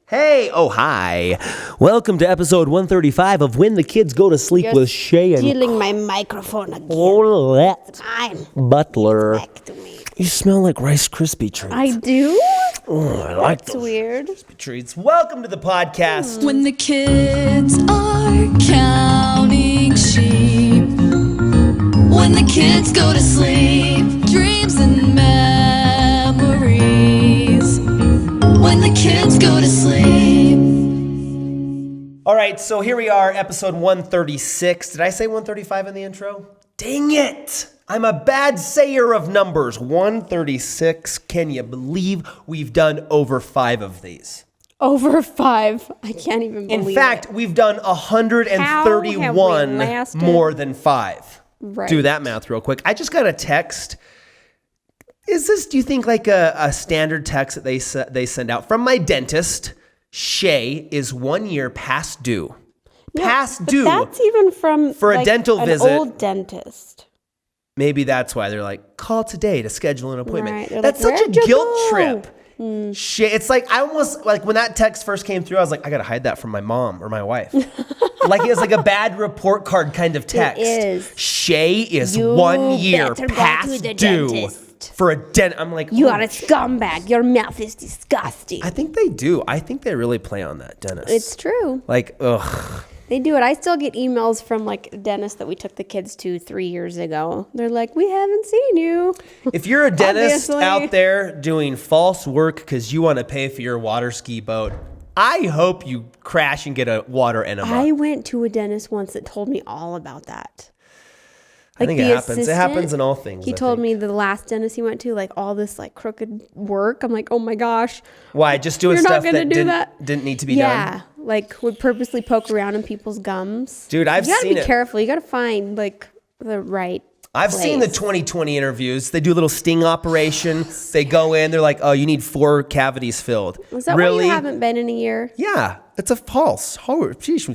Hey, oh hi. Welcome to episode 135 of When the Kids Go to Sleep with Shay and stealing my microphone again. Colette Butler. Back to me. You smell like Rice Krispie treats. I do? Oh, I like That's those weird. Krispie treats. Welcome to the podcast. When the kids are counting sheep, when the kids go to sleep, dreams and memories, when the kids go to sleep. All right, so here we are, episode 136. Did I say 135 in the intro? Dang it! I'm a bad sayer of numbers. 136. Can you believe we've done over 5 of these? Over 5. I can't even believe it. In fact, we've done 131 more than 5. Right. Do that math real quick. I just got a text. Is this, do you think, like a standard text that they send out? From my dentist, Shay is 1 year past due. Past due. That's even from for a dental visit. An old dentist. Maybe that's why they're like, call today to schedule an appointment. Right. That's like, such a guilt trip. Mm. It's like, I almost, like when that text first came through, I was like, I got to hide that from my mom or my wife. Like it was like a bad report card kind of text. It is. Shay is You 1 year better go past to the due dentist. for a dent. I'm like, You oh, are a scumbag. Your mouth is disgusting. I think they do. I think they really play on that, dentist. It's true. Like, ugh. They do it. I still get emails from like dentists that we took the kids to 3 years ago. They're like, we haven't seen you. If you're a dentist Obviously. out there doing false work because you want to pay for your water ski boat, I hope you crash and get a water enema. I went to a dentist once that told me all about that. I think it happens. It happens in all things. He told me the last dentist he went to, like all this like crooked work. I'm like, oh my gosh. Why? Just doing You're not stuff gonna that do didn't need to be done? Yeah. Like would purposely poke around in people's gums. Dude, I've you gotta seen be it. careful. You gotta find like the right I've seen the 2020 interviews. They do a little sting operation. They go in. They're like, oh, you need 4 cavities filled. Is that really? why you haven't been in a year? Yeah. It's a false. No, it's just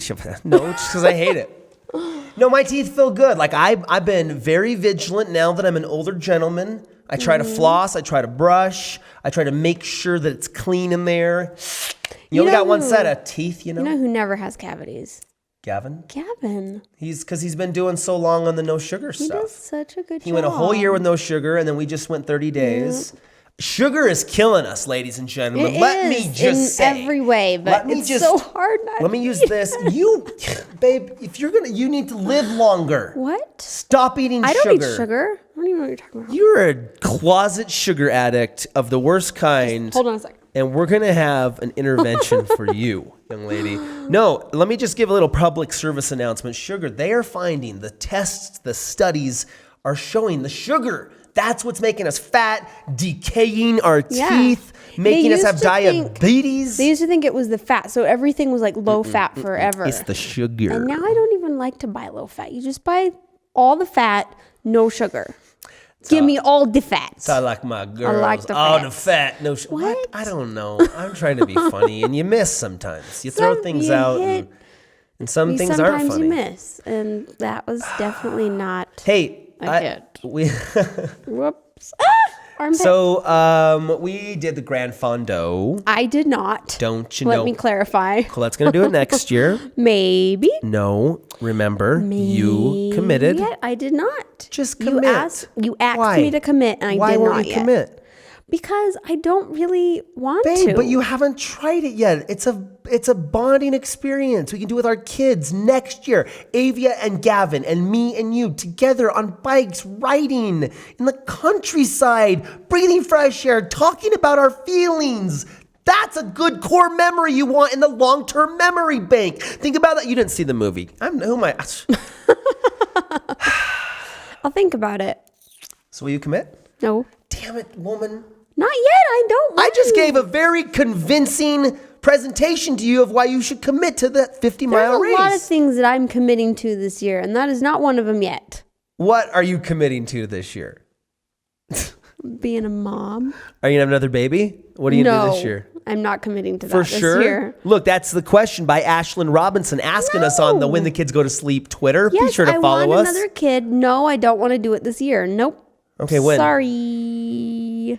because I hate it. No, my teeth feel good. Like I've been very vigilant now that I'm an older gentleman. I try to floss. I try to brush. I try to make sure that it's clean in there. You only got one set of teeth, you know? You know who never has cavities? Gavin. Because he's been doing so long on the no sugar He stuff. does such a good job. He went a whole year with no sugar, and then we just went 30 days. Sugar is killing us, ladies and gentlemen. Let me just say. In every way, but it's so hard not to Let me use this. You, babe, if you're going to, you need to live longer. What? Stop eating sugar. I don't eat sugar. I don't even know what you're talking about. You're a closet sugar addict of the worst kind. Hold on a second. And we're going to have an intervention for you, young lady. No, let me just give a little public service announcement. Sugar, they are finding the tests, the studies are showing the sugar. That's what's making us fat, decaying our teeth, making us have diabetes. They used to think it was the fat. So everything was like low fat forever. It's the sugar. And now I don't even like to buy low fat. You just buy all the fat, no sugar. Give me all the fat. I like my girls. I like the all fat. the fat. No sugar. What? I don't know. I'm trying to be funny, and you miss sometimes. You throw things out, and some things aren't funny. Sometimes you miss. And that was definitely not Hey, we whoops. Armpit. So we did the Gran Fondo. I did not. Don't you know? Let me clarify. Colette's going to do it next year. Maybe. No, remember, you committed. Yet I did not. Just commit. You asked me to commit, and I Why did won't not you yet. commit? Because I don't really want Babe, to. but you haven't tried it yet. It's a bonding experience. We can do it with our kids next year. Avia and Gavin and me and you together on bikes, riding in the countryside, breathing fresh air, talking about our feelings. That's a good core memory you want in the long-term memory bank. Think about that. You didn't see the movie. Who am I? I'll think about it. So will you commit? No. Damn it, woman. Not yet. I don't want I just to. gave a very convincing presentation to you of why you should commit to that 50-mile race. There's a lot of things that I'm committing to this year, and that is not one of them yet. What are you committing to this year? Being a mom. Are you going to have another baby? What are you going to do this year? I'm not committing to that For this sure. year. Look, that's the question by Ashlyn Robinson asking us on the When the Kids Go to Sleep Twitter. Be sure to follow us. I want another kid. No, I don't want to do it this year. Nope. Okay, when? Sorry.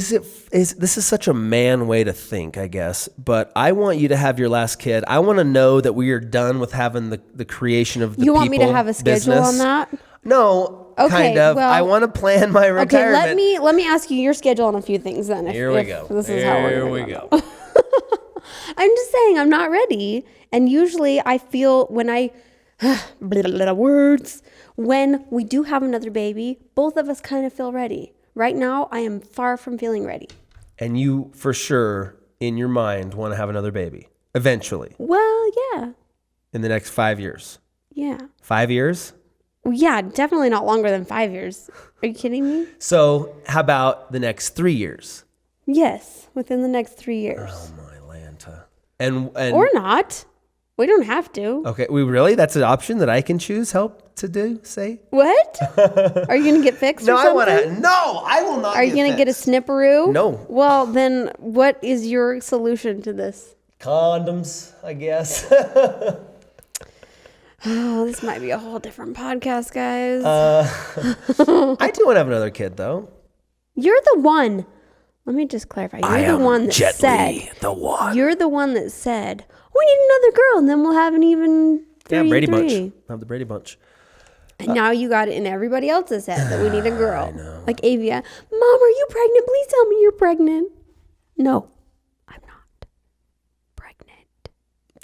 This is such a man way to think, I guess, but I want you to have your last kid. I want to know that we are done with having the creation of the You want me to have a schedule on that? No, Okay, kind of. well- I want to plan my retirement. Okay, let me ask you your schedule on a few things then. Here we go. This is how Here we're we gonna go. I'm just saying I'm not ready. And usually I feel when when we do have another baby, both of us kind of feel ready. Right now, I am far from feeling ready. And you, for sure, in your mind, want to have another baby eventually Well, yeah. in the next 5 years. Yeah. 5 years? Well, yeah, definitely not longer than 5 years. Are you kidding me? So how about the next 3 years? Yes, within the next 3 years. Oh my Lanta. And Or not. We don't have to. okay, that's an option that I can choose help to do, say? What? Are you going to get fixed No, or something? I will not. Are you going to get a snipperoo? No. Well, then what is your solution to this? Condoms, I guess. Oh, this might be a whole different podcast, guys. I do want to have another kid, though. You're the one. Let me just clarify. You're the one that said. the one. You're the one that said, we need another girl, and then we'll have an even three. Brady three. Bunch. Have the Brady Bunch. And now you got it in everybody else's head that we need a girl. I know. Like Avia. Mom, are you pregnant? Please tell me you're pregnant. No, I'm not pregnant.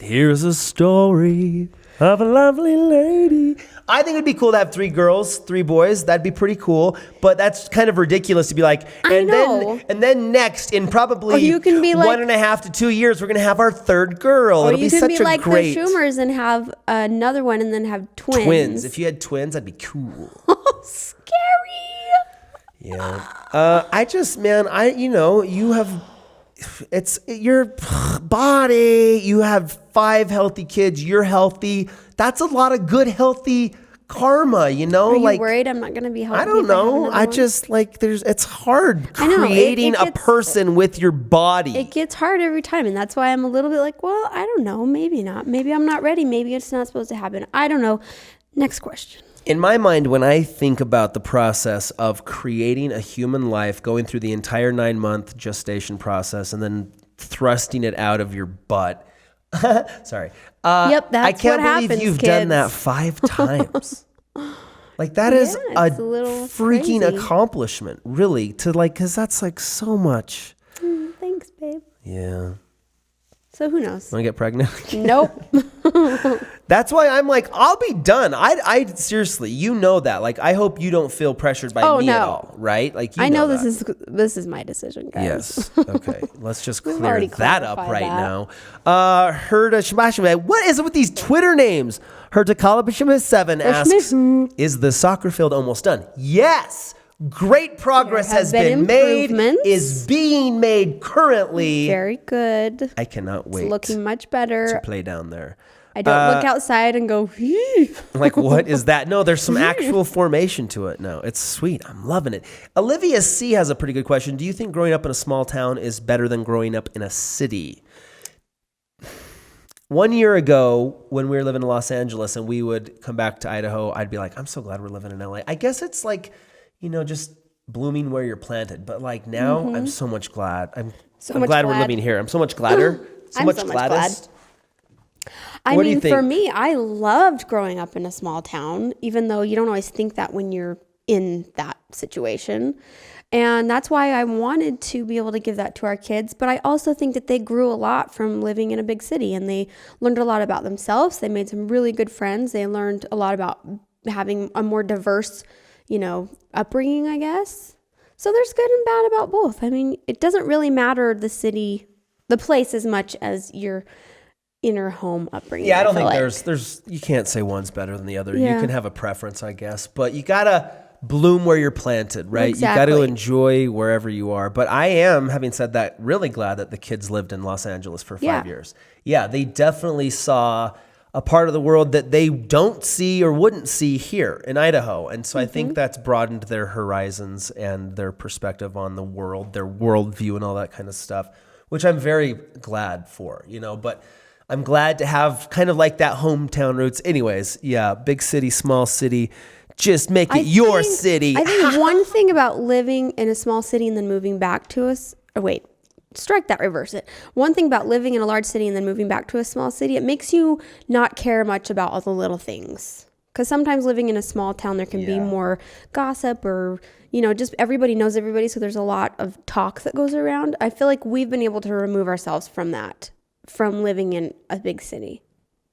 Here's a story of a lovely lady. I think it'd be cool to have 3 girls, 3 boys. That'd be pretty cool. But that's kind of ridiculous to be like, I know. then next in probably you can be like, 1.5 to 2 years, we're gonna have our 3rd girl. Or It'll you be can such be a like great the Schumers and have another one and then have twins. twins. If you had twins, that'd be cool. Scary. Yeah. You have, it's your body. You have 5 healthy kids. You're healthy. That's a lot of good, healthy karma, you know? Are you worried I'm not going to be healthy? I don't know. It's hard I know. creating It a gets- person with your body. It gets hard every time. And that's why I'm a little bit like, well, I don't know. Maybe not. Maybe I'm not ready. Maybe it's not supposed to happen. I don't know. Next question. In my mind, when I think about the process of creating a human life, going through the entire 9-month gestation process and then thrusting it out of your butt. Sorry. Yep, that's I can't what believe happens, you've kids. done that 5 times. Like that is a it's a little freaking crazy. accomplishment, really, because that's like so much. Thanks, babe. Yeah. So who knows? Want to get pregnant? Nope. That's why I'm like, I'll be done. I seriously, you know that. Like, I hope you don't feel pressured by me at all, right? Like, you I know that. this is my decision, guys. Yes. Okay. Let's just We've clear already that up clarified right that. now. Herda Shmashima, what is it with these Twitter names? Herda Kalabashima7 asks, is the soccer field almost done? Yes. Great progress There have has been been made, improvements. is being made currently. Very good. I cannot wait It's looking much to better. play down there. I don't look outside and go, Like, what is that? No, there's some actual formation to it. No, it's sweet. I'm loving it. Olivia C has a pretty good question. Do you think growing up in a small town is better than growing up in a city? 1 year ago, when we were living in Los Angeles and we would come back to Idaho, I'd be like, I'm so glad we're living in LA. I guess it's like, just blooming where you're planted. But like now, I'm so much glad. I'm much glad we're glad. living here. I'm so much gladder. I'm so much gladdest. I What do you mean, think? for me, I loved growing up in a small town, even though you don't always think that when you're in that situation. And that's why I wanted to be able to give that to our kids. But I also think that they grew a lot from living in a big city, and they learned a lot about themselves. They made some really good friends. They learned a lot about having a more diverse, upbringing, I guess. So there's good and bad about both. I mean, it doesn't really matter the place as much as your inner home upbringing. Yeah, I don't think feel there's you can't say one's better than the other. Yeah. You can have a preference, I guess, but you gotta bloom where you're planted, right? Exactly. You gotta enjoy wherever you are. But I am, having said that, really glad that the kids lived in Los Angeles for 5 years. Yeah, they definitely saw a part of the world that they don't see or wouldn't see here in Idaho. And so I think that's broadened their horizons and their perspective on the world, their worldview and all that kind of stuff, which I'm very glad for, but I'm glad to have kind of like that hometown roots. Anyways, yeah, big city, small city, Just make it your city. I think one thing about living in a small city and then moving back to us. Oh, wait. Strike that, reverse it. One thing about living in a large city and then moving back to a small city, it makes you not care much about all the little things. Because sometimes living in a small town, there can be more gossip or, just everybody knows everybody. So there's a lot of talk that goes around. I feel like we've been able to remove ourselves from that, from living in a big city.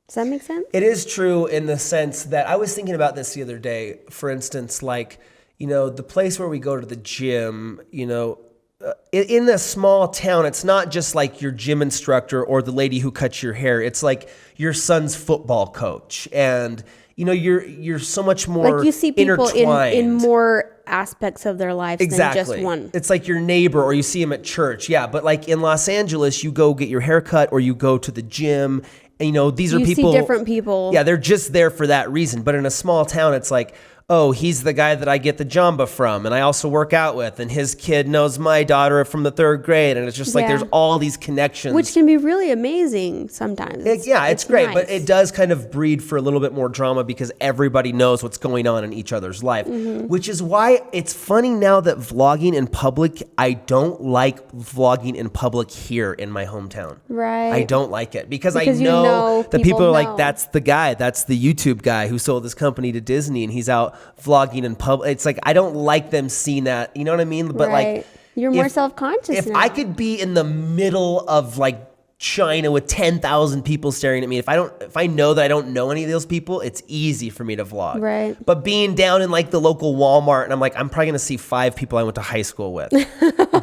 Does that make sense? It is true in the sense that I was thinking about this the other day. For instance, like, the place where we go to the gym, in a small town, it's not just like your gym instructor or the lady who cuts your hair. It's like your son's football coach. And, you're so much more like you see people in more aspects of their lives than just one. It's like your neighbor or you see him at church. Yeah. But like in Los Angeles, you go get your hair cut or you go to the gym. And, these are people. You see different people. Yeah, they're just there for that reason. But in a small town, it's like, oh, he's the guy that I get the Jamba from and I also work out with. And his kid knows my daughter from the 3rd grade. And it's just like there's all these connections. Which can be really amazing sometimes. It's great. Nice. But it does kind of breed for a little bit more drama because everybody knows what's going on in each other's life. Which is why it's funny now that vlogging in public, I don't like vlogging in public here in my hometown. Right. I don't like it because I know that people are like, that's the guy. That's the YouTube guy who sold his company to Disney and he's out vlogging in public. It's like I don't like them seeing that. You know what I mean? But like you're more self-conscious if now. I could be in the middle of like China with 10,000 people staring at me, if I know that I don't know any of those people, it's easy for me to vlog. Right. But being down in like the local Walmart and I'm like, I'm probably gonna see 5 people I went to high school with.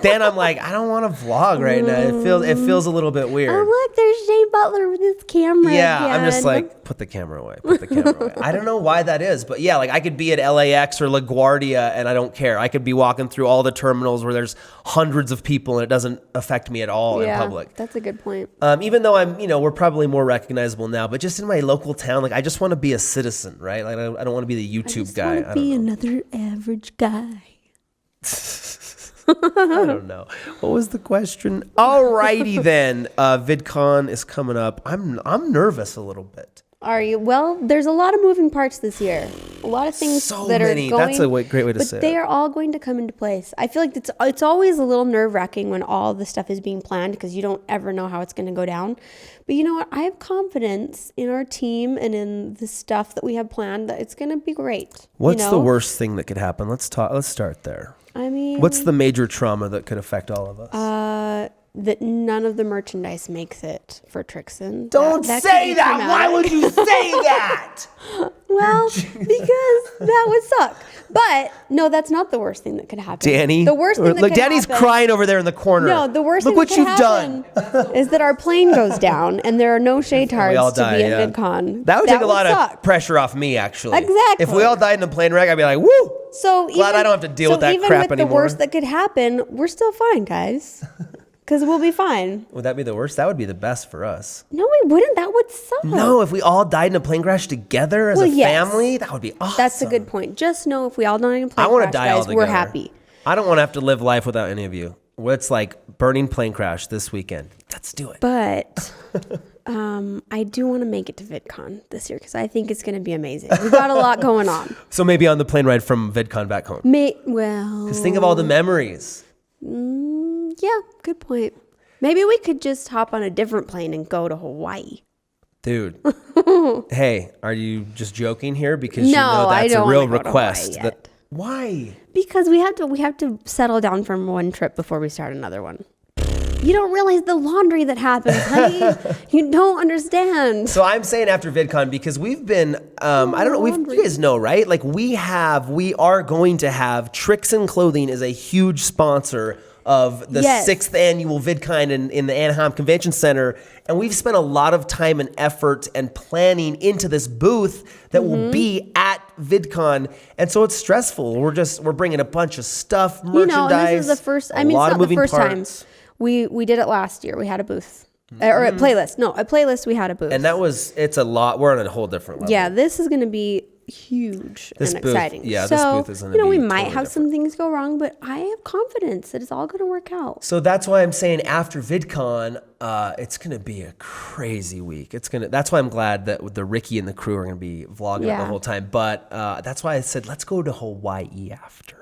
Then I'm like, I don't want to vlog right now. It feels a little bit weird. Oh look, there's Shea Butler with his camera. Yeah, again. I'm just like, put the camera away. Put the camera away. I don't know why that is, but yeah, like I could be at LAX or LaGuardia and I don't care. I could be walking through all the terminals where there's hundreds of people and it doesn't affect me at all in public. That's a good point. Even though we're probably more recognizable now, but just in my local town, like I just want to be a citizen, right? Like I don't want to be the YouTube guy. I want to be another average guy. I don't know. What was the question? Alrighty then. VidCon is coming up. I'm nervous a little bit. Are you? Well, there's a lot of moving parts this year. A lot of things so that many. are going. That's a great way to say it. But they are all going to come into place. I feel like it's always a little nerve-wracking when all the stuff is being planned because you don't ever know how it's going to go down. But you know what? I have confidence in our team and in the stuff that we have planned that it's going to be great. What's the worst thing that could happen? Let's start there. I mean, what's the major trauma that could affect all of us? That none of the merchandise makes it for TRIXIN. Don't say that. Why would you say that? Well, because that would suck. But no, that's not the worst thing that could happen. Danny, the worst thing that could Danny's happen, crying over there in the corner. No, the worst Look thing what that you've could happen is that our plane goes down and there are no shaytards to be at VidCon. That would take a lot of pressure off me, actually. Exactly. If we all died in a plane wreck, I'd be like, woo. So glad I don't have to deal with that crap anymore. Even with the worst that could happen, we're still fine, guys. Because we'll be fine. Would that be the worst? That would be the best for us. No, we wouldn't. That would suck. No, if we all died in a plane crash together as a family, that would be awesome. That's a good point. Just know if we all die in a plane I want crash, to die guys, all together. we're happy. I don't want to have to live life without any of you. It's like burning plane crash this weekend. Let's do it. But I do want to make it to VidCon this year because I think it's going to be amazing. We've got a lot going on. So maybe on the plane ride from VidCon back home. Well. Just think of all the memories. Yeah, good point. Maybe we could just hop on a different plane and go to Hawaii. Dude. Hey, are you just joking here? Because you know that's a real request. Why? Because we have to settle down from one trip before we start another one. You don't realize the laundry that happens, honey. You don't understand. So I'm saying after VidCon because we've been, I don't know, you guys know, right? Like we are going to have TRIXIN Clothing is a huge sponsor of the 6th annual VidCon in the Anaheim Convention Center. And we've spent a lot of time and effort and planning into this booth that will be at VidCon. And so it's stressful. We're bringing a bunch of stuff, merchandise. This is the first, it's not the first time. We did it last year. We had a booth. Or a playlist. No, a playlist, we had a booth. And it's a lot. We're on a whole different level. Yeah, this is going to be huge This and booth, exciting. yeah, so, this booth is gonna we be might totally have some things go wrong, but I have confidence that it's all going to work out. So that's why I'm saying after VidCon, it's gonna be a crazy week. That's why I'm glad that the Ricky and the crew are gonna be vlogging it the whole time. But that's why I said let's go to Hawaii after.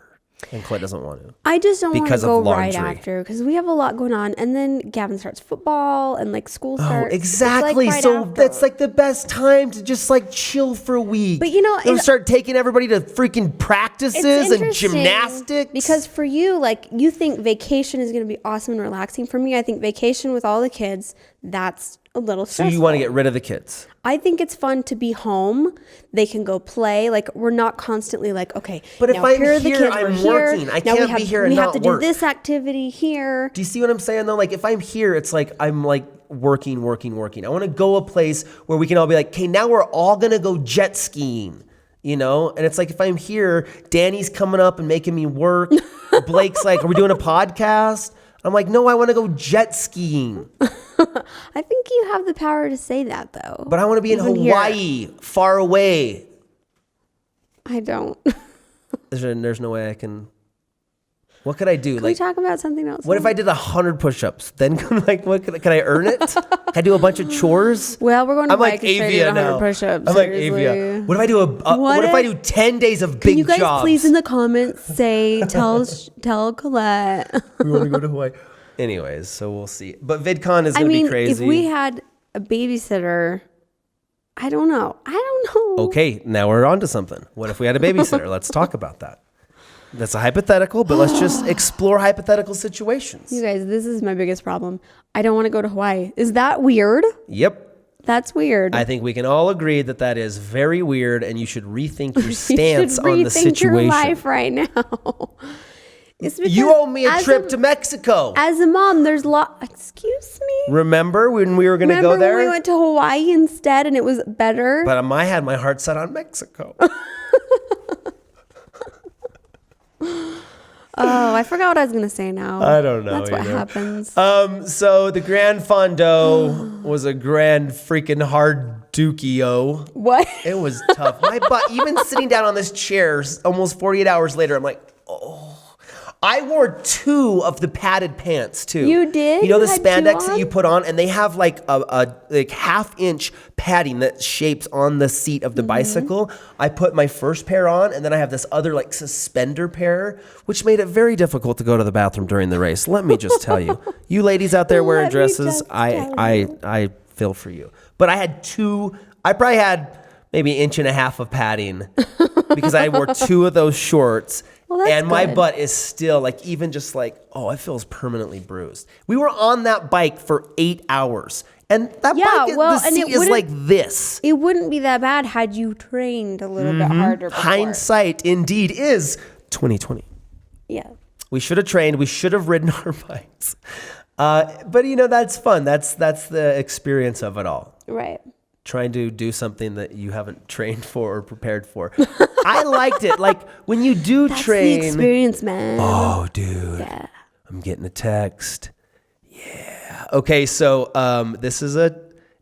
And Clint doesn't want to. I just don't want to Because of go right laundry. after because we have a lot going on, and then Gavin starts football and like school starts. Oh, exactly. It's like right So after. that's like the best time to just like chill for a week. But you know, They'll start taking everybody to freaking practices It's and interesting gymnastics. because for you, like you think vacation is going to be awesome and relaxing. For me, I think vacation with all the kids, that's a little so stressful. you want to get rid of the kids. I think it's fun to be home. They can go play. Like we're not constantly like, okay, But if now I'm here are the here, kids, I'm we're working. I Now can't be here and we have not to do work. this activity here. Do you see what I'm saying though? Like if I'm here, it's like I'm like working. I want to go a place where we can all be like, okay, now we're all gonna go jet skiing. You know, and it's like if I'm here, Danny's coming up and making me work. Blake's like, are we doing a podcast? I'm like, no, I want to go jet skiing. I think you have the power to say that though. But I want to be in Even here. Hawaii, far away. I don't. There's no way I can. What could I do? Can we talk about something else? What if I did 100 push-ups? Then can I earn it? Can I do a bunch of chores? Well, we're going to I'm like bike and straight Avia at 100 now. push-ups. I'm like seriously. Avia. What if I do what if I do 10 days of big Can you guys jobs? please in the comments say tell Colette? We want to go to Hawaii. Anyways, so we'll see. But VidCon is going to be crazy. if we had a babysitter, I don't know. Okay, now we're on to something. What if we had a babysitter? Let's talk about that. That's a hypothetical, but let's just explore hypothetical situations. You guys, this is my biggest problem. I don't want to go to Hawaii. Is that weird? Yep. That's weird. I think we can all agree that that is very weird, and you should rethink your stance you should on the rethink your situation. life right now. It's because You owe me a as trip to Mexico. As a mom, there's Excuse me. Remember when we were going to go there? When we went to Hawaii instead, and it was better. But I had my heart set on Mexico. Oh, I forgot what I was going to say now. I don't know That's what either. happens. So the Gran Fondo was a grand freaking hard dookie-o. What? It was tough. My butt, even sitting down on this chair almost 48 hours later, I'm like, oh. I wore 2 of the padded pants too. You did? You know the You had 2 spandex that on? you put on, and they have like a like half-inch padding that shapes on the seat of the bicycle. I put my first pair on, and then I have this other like suspender pair, which made it very difficult to go to the bathroom during the race. Let me just tell you, you ladies out there wearing Let me dresses, just tell I feel for you. But I had 2. I probably had maybe 1.5 inches of padding because I wore 2 of those shorts. Well, that's and my good. butt is still like, even just like, oh, it feels permanently bruised. We were on that bike for 8 hours. And that bike, the seat is like this. It wouldn't be that bad had you trained a little bit harder before. Hindsight indeed is 2020. Yeah. We should have trained. We should have ridden our bikes. But you know, that's fun. That's the experience of it all. Right. Trying to do something that you haven't trained for or prepared for. I liked it. Like when you do That's train. the experience, man. Oh, dude. Yeah. I'm getting a text. Yeah. Okay, so this is at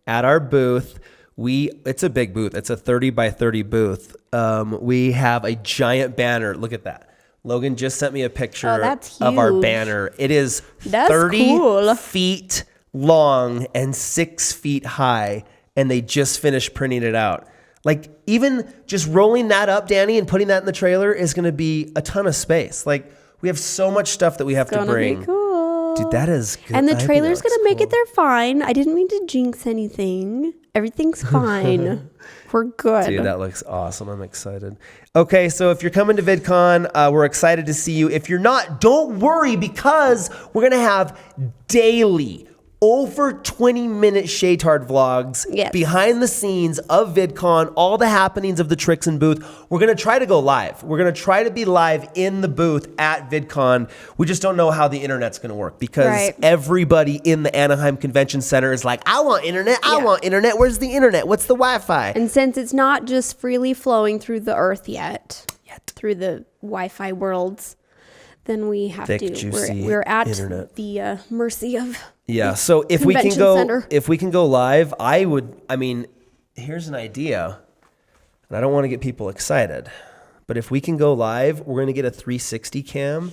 our booth. It's a big booth. It's a 30 by 30 booth. We have a giant banner. Look at that. Logan just sent me a picture that's of our huge. banner. It is That's 30 cool. feet long and 6 feet high, and they just finished printing it out. Like even just rolling that up, Danny, and putting that in the trailer is going to be a ton of space. Like we have so much stuff that we have to bring. Be cool. Dude, that is good. And the I think trailer's that going to looks make it cool. there fine. I didn't mean to jinx anything. Everything's fine. We're good. Dude, that looks awesome. I'm excited. Okay, so if you're coming to VidCon, we're excited to see you. If you're not, don't worry, because we're going to have daily over 20-minute Shaytard vlogs Yes. behind the scenes of VidCon, all the happenings of the TRIXIN booth. We're going to try to go live. We're going to try to be live in the booth at VidCon. We just don't know how the internet's going to work because Right. everybody in the Anaheim Convention Center is like, I want internet. I Yeah. want internet. Where's the internet? What's the Wi-Fi? And since it's not just freely flowing through the earth yet. Through the Wi-Fi worlds, then we have Thick, to. juicy We're at internet. the mercy of. Yeah, so if we can Convention go center. if we can go live, I mean, here's an idea. and I don't want to get people excited, but if we can go live, we're going to get a 360 cam,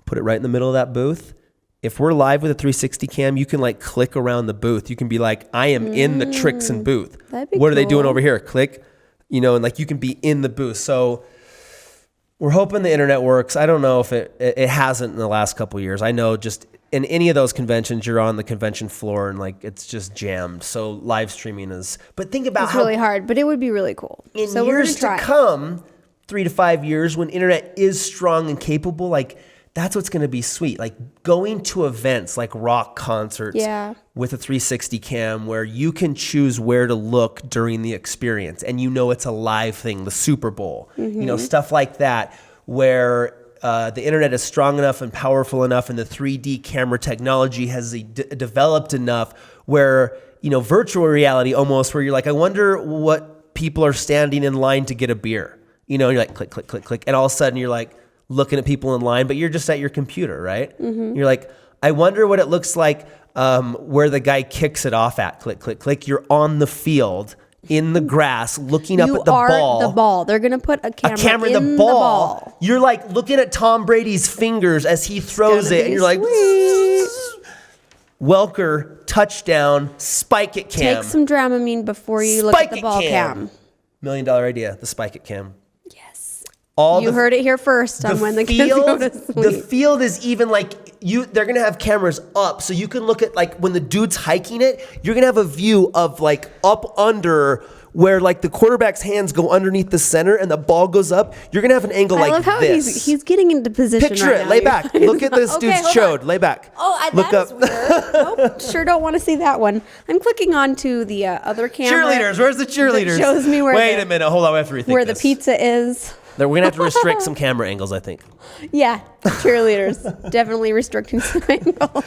put it right in the middle of that booth. If we're live with a 360 cam, you can like click around the booth. You can be like, I am in the TRIXIN booth. What are they doing over here? Click, and like you can be in the booth. So we're hoping the internet works. I don't know if it hasn't in the last couple of years. I know just in any of those conventions, you're on the convention floor and like it's just jammed. So live streaming is, but think about it's really hard, but it would be really cool. In so years to come, 3 to 5 years, when internet is strong and capable, like that's what's going to be sweet. Like going to events like rock concerts with a 360 cam where you can choose where to look during the experience. And it's a live thing, the Super Bowl, stuff like that, where the internet is strong enough and powerful enough and the 3D camera technology has developed enough where, virtual reality almost, where you're like, I wonder what people are standing in line to get a beer. You're like, click, click, click, click. And all of a sudden you're like, looking at people in line, but you're just at your computer, right? You're like, I wonder what it looks like where the guy kicks it off at. Click, click, click. You're on the field in the grass looking up at the ball. The ball. They're going to put a camera in the ball. You're like looking at Tom Brady's fingers as he throws it, and you're like, Welker, touchdown, spike it cam. Take some Dramamine before you look at the ball cam. $1 million idea, the spike it cam. You heard it here first on When the Kids Go to Sleep. The field is even like they're going to have cameras up so you can look at like when the dude's hiking it, you're going to have a view of like up under where like the quarterback's hands go underneath the center and the ball goes up. You're going to have an angle like this. I love how he's getting into position. Picture it. Lay back. Look at this dude's chode. Lay back. Oh, look up. Weird. Nope, sure don't want to see that one. I'm clicking on to the other camera. Cheerleaders. Where's the cheerleaders? That shows me where Wait a minute. Hold on. We have to rethink where the pizza is. We're going to have to restrict some camera angles, I think. Yeah, cheerleaders. Definitely restricting some angles.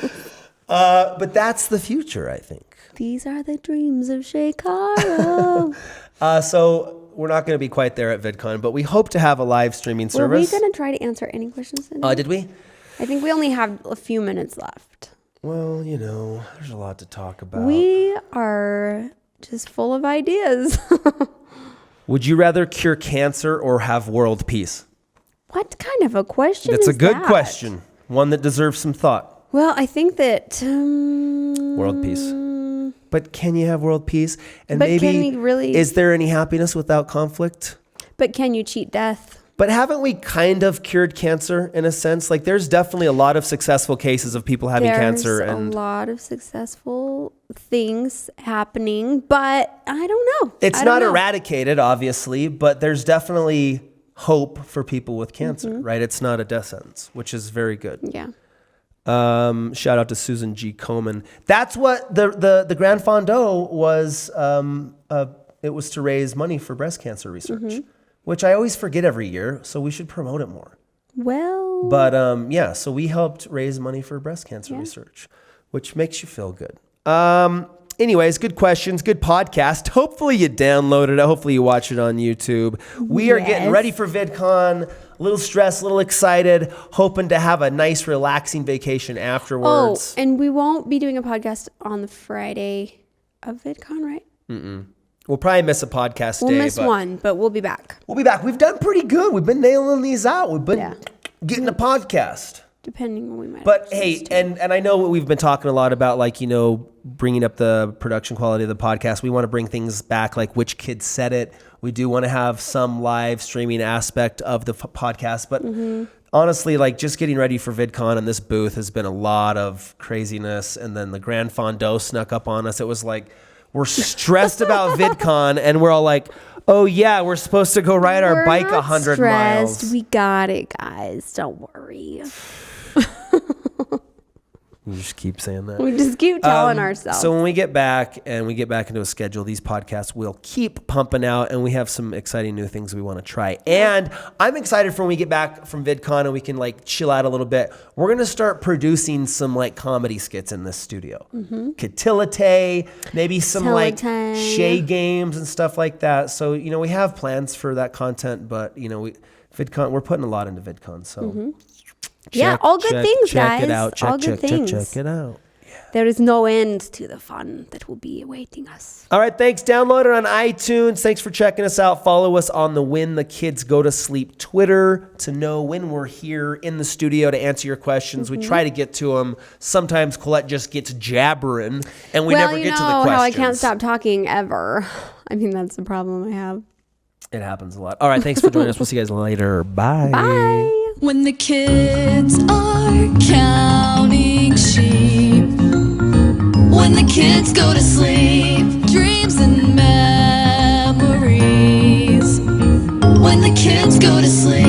But that's the future, I think. These are the dreams of Shay Caro. So we're not going to be quite there at VidCon, but we hope to have a live streaming service. Were we going to try to answer any questions today? Did we? I think we only have a few minutes left. Well, there's a lot to talk about. We are just full of ideas. Would you rather cure cancer or have world peace? What kind of a question That's is a good that? question. One that deserves some thought. Well, I think that... world peace. But can you have world peace? And but maybe, can we really... is there any happiness without conflict? But can you cheat death? But haven't we kind of cured cancer in a sense? Like there's definitely a lot of successful cases of people having cancer. There's a lot of successful things happening, but I don't know. It's not eradicated, obviously, but there's definitely hope for people with cancer, right? It's not a death sentence, which is very good. Yeah. Shout out to Susan G. Komen. That's what the Gran Fondo was. It was to raise money for breast cancer research. Which I always forget every year, so we should promote it more. Well. But so we helped raise money for breast cancer research, which makes you feel good. Anyways, good questions, good podcast. Hopefully you downloaded it. Hopefully you watch it on YouTube. We are getting ready for VidCon. A little stressed, a little excited, hoping to have a nice, relaxing vacation afterwards. Oh, and we won't be doing a podcast on the Friday of VidCon, right? We'll probably miss a podcast day. We'll miss one, but we'll be back. We'll be back. We've done pretty good. We've been nailing these out. We've been getting a podcast. Depending on what we might. But hey, and I know we've been talking a lot about like, bringing up the production quality of the podcast. We want to bring things back like Which Kid Said It. We do want to have some live streaming aspect of the podcast. But honestly, like just getting ready for VidCon and this booth has been a lot of craziness. And then the Gran Fondo snuck up on us. It was like, we're stressed about VidCon, and we're all like, oh, yeah, we're supposed to go ride our bike 100 miles. We got it, guys. Don't worry. You just keep saying that. We just keep telling ourselves. So when we get back into a schedule, these podcasts will keep pumping out, and we have some exciting new things we want to try. And I'm excited for when we get back from VidCon and we can like chill out a little bit. We're going to start producing some like comedy skits in this studio. Cotilite, maybe some like Shay games and stuff like that. So, we have plans for that content, but VidCon, we're putting a lot into VidCon. So all good things, guys. Check it out. All good things. Check it out. There is no end to the fun that will be awaiting us. All right, thanks. Download it on iTunes. Thanks for checking us out. Follow us on the When the Kids Go to Sleep Twitter to know when we're here in the studio to answer your questions. We try to get to them. Sometimes Colette just gets jabbering, and we never get to the questions. How I can't stop talking ever. I mean, that's the problem I have. It happens a lot. All right, thanks for joining us. We'll see you guys later. Bye. Bye. When the kids are counting sheep, when the kids go to sleep, dreams and memories. When the kids go to sleep.